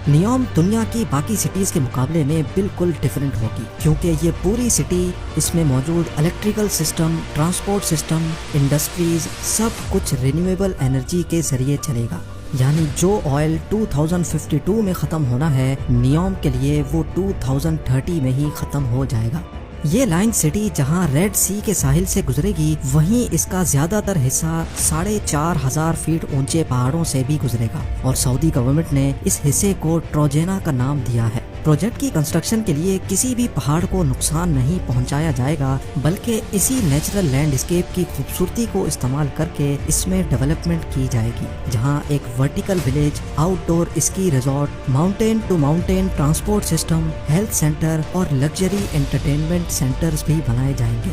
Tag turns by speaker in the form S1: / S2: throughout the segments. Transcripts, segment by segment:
S1: نیوم دنیا کی باقی سٹیز کے مقابلے میں بالکل ڈیفرنٹ ہوگی، کیونکہ یہ پوری سٹی، اس میں موجود electrical system, transport system, industries, سب کچھ رینیویبل انرجی کے ذریعے چلے گا۔ یعنی جو آئل 2052 میں ختم ہونا ہے، نیوم کے لیے وہ 2030 میں ہی ختم ہو جائے گا۔ یہ لائن سٹی جہاں ریڈ سی کے ساحل سے گزرے گی، وہیں اس کا زیادہ تر حصہ 4500 فیٹ اونچے پہاڑوں سے بھی گزرے گا، اور سعودی گورنمنٹ نے اس حصے کو ٹروجینا کا نام دیا ہے۔ پروجیکٹ کی کنسٹرکشن کے لیے کسی بھی پہاڑ کو نقصان نہیں پہنچایا جائے گا، بلکہ اسی نیچرل لینڈ اسکیپ کی خوبصورتی کو استعمال کر کے اس میں ڈیولپمنٹ کی جائے گی، جہاں ایک vertical village, outdoor ski resort, mountain to mountain transport system, health centre اور لگژری انٹرٹینمنٹ سینٹرز بھی بنائے جائیں گے۔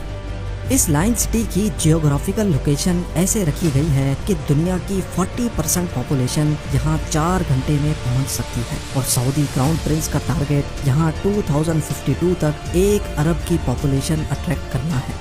S1: اس لائن سٹی کی جیوگرافیکل لوکیشن ایسے رکھی گئی ہے کہ دنیا کی 40% پاپولیشن یہاں 4 گھنٹے میں پہنچ سکتی ہے، اور سعودی کراؤن پرنس کا ٹارگیٹ یہاں 2052 تک 1 ارب کی پاپولیشن اٹریکٹ کرنا ہے۔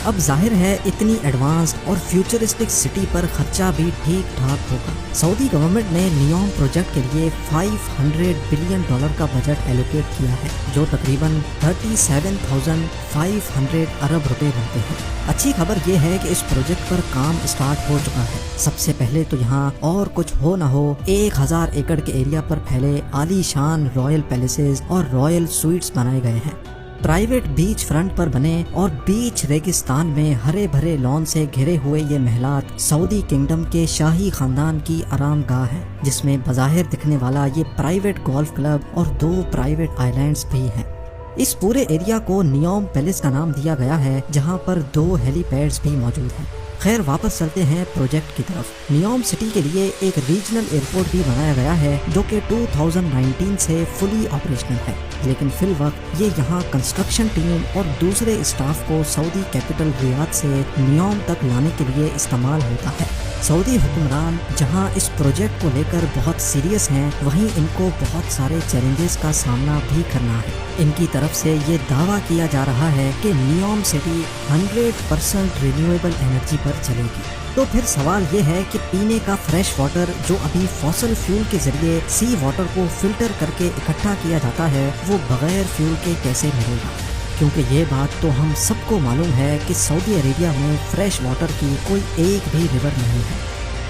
S1: اب ظاہر ہے اتنی ایڈوانس اور فیوچرسٹک سٹی پر خرچہ بھی ٹھیک ٹھاک ہوگا۔ سعودی گورنمنٹ نے نیوم پروجیکٹ کے لیے $500 بلین کا بجٹ ایلوکیٹ کیا ہے، جو تقریباً 37,500 ارب روپے بنتے ہیں۔ اچھی خبر یہ ہے کہ اس پروجیکٹ پر کام اسٹارٹ ہو چکا ہے۔ سب سے پہلے تو یہاں اور کچھ ہو نہ ہو 1000 ایکڑ کے ایریا پر پھیلے عالی شان رائل پیلیسز اور رائل سویٹس بنائے گئے ہیں۔ پرائیویٹ بیچ فرنٹ پر بنے اور بیچ ریگستان میں ہرے بھرے لان سے گھرے ہوئے یہ محلات سعودی کنگڈم کے شاہی خاندان کی آرام گاہ ہے، جس میں بظاہر دکھنے والا یہ پرائیویٹ گولف کلب اور 2 پرائیویٹ آئی لینڈز بھی ہیں۔ اس پورے ایریا کو نیوم پیلس کا نام دیا گیا ہے، جہاں پر 2 ہیلی پیڈز بھی موجود ہیں۔ خیر واپس چلتے ہیں پروجیکٹ کی طرف۔ نیوم سٹی کے لیے ایک ریجنل ایئرپورٹ بھی بنایا گیا ہے، جو کہ 2019 سے فلی آپریشنل ہے، لیکن فی الوقت یہ یہاں کنسٹرکشن ٹیم اور دوسرے اسٹاف کو سعودی کیپٹل ریاض سے نیوم تک لانے کے لیے استعمال ہوتا ہے۔ سعودی حکمران جہاں اس پروجیکٹ کو لے کر بہت سیریس ہیں، وہیں ان کو بہت سارے چیلنجز کا سامنا بھی کرنا ہے۔ ان کی طرف سے یہ دعویٰ کیا جا رہا ہے کہ نیوم سٹی 100% رینیویبل انرجی پر چلے گی۔ تو پھر سوال یہ ہے کہ پینے کا فریش واٹر جو ابھی فوسل فیول کے ذریعے سی واٹر کو فلٹر کر کے اکٹھا کیا جاتا ہے، وہ بغیر فیول کے کیسے ملے گا؟ کیونکہ یہ بات تو ہم سب کو معلوم ہے کہ سعودی عربیہ میں فریش واٹر کی کوئی ایک بھی ریور نہیں ہے۔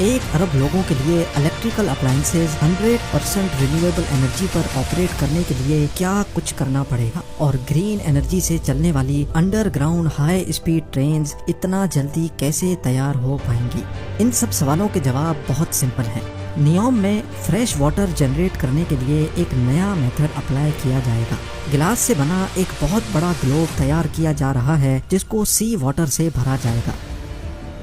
S1: 1 ارب لوگوں کے لیے الیکٹریکل اپلائنسز 100% رینیویبل انرجی پر آپریٹ کرنے کے لیے کیا کچھ کرنا پڑے گا، اور گرین انرجی سے چلنے والی under ground high speed trains اتنا جلدی کیسے تیار ہو پائیں گی؟ ان سب سوالوں کے جواب بہت سمپل ہیں۔ نیوم میں فریش واٹر جنریٹ کرنے کے لیے ایک نیا میتھڈ اپلائی کیا جائے گا۔ گلاس سے بنا ایک بہت بڑا گلوب تیار کیا جا رہا ہے، جس کو سی واٹر سے بھرا جائے گا۔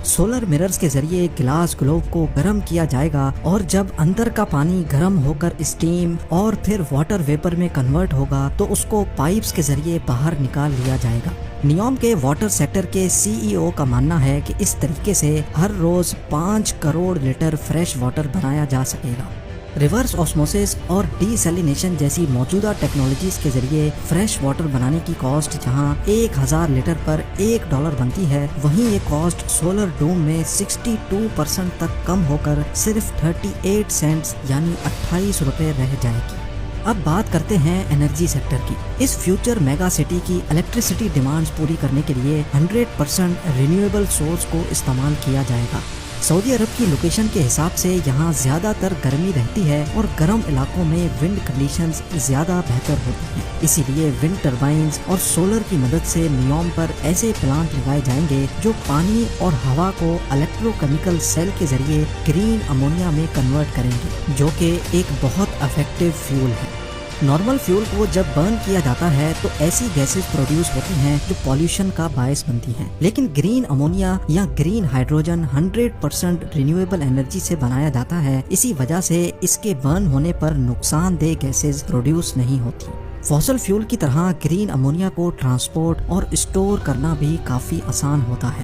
S1: سولر مررز کے ذریعے گلاس گلوب کو گرم کیا جائے گا، اور جب اندر کا پانی گرم ہو کر اسٹیم اور پھر واٹر ویپر میں کنورٹ ہوگا تو اس کو پائپس کے ذریعے باہر نکال لیا جائے گا۔ نیوم کے واٹر سیکٹر کے CEO کا ماننا ہے کہ اس طریقے سے ہر روز 5 کروڑ لیٹر فریش واٹر بنایا جا سکے گا۔ ریورس آسموسس اور ڈی سیلینیشن جیسی موجودہ ٹیکنالوجیز کے ذریعے فریش واٹر بنانے کی کاسٹ جہاں 1000 لیٹر پر $1 بنتی ہے، وہیں یہ کاسٹ سولر ڈوم میں 62% تک کم ہو کر صرف 38 سینٹس یعنی 28 روپے رہ جائے گی۔ اب بات کرتے ہیں انرجی سیکٹر کی۔ اس فیوچر میگا سٹی کی الیکٹریسٹی ڈیمانڈز پوری کرنے کے لیے 100% رینیویبل سورس کو استعمال کیا جائے گا۔ سعودی عرب کی لوکیشن کے حساب سے یہاں زیادہ تر گرمی رہتی ہے، اور گرم علاقوں میں ونڈ کنڈیشنز زیادہ بہتر ہوتی ہیں۔ اسی لیے ونڈ ٹربائنز اور سولر کی مدد سے نیوم پر ایسے پلانٹ لگائے جائیں گے جو پانی اور ہوا کو الیکٹرو کیمیکل سیل کے ذریعے گرین امونیا میں کنورٹ کریں گے، جو کہ ایک بہت افیکٹو فیول ہے۔ نارمل فیول کو جب برن کیا جاتا ہے تو ایسی گیسز پروڈیوس ہوتی ہیں جو پولیوشن کا باعث بنتی ہیں، لیکن گرین امونیا یا گرین ہائیڈروجن 100% رینیویبل انرجی سے بنایا جاتا ہے، اسی وجہ سے اس کے برن ہونے پر نقصان دہ گیسز پروڈیوس نہیں ہوتی۔ فوسل فیول کی طرح گرین امونیا کو ٹرانسپورٹ اور اسٹور کرنا بھی کافی آسان ہوتا ہے۔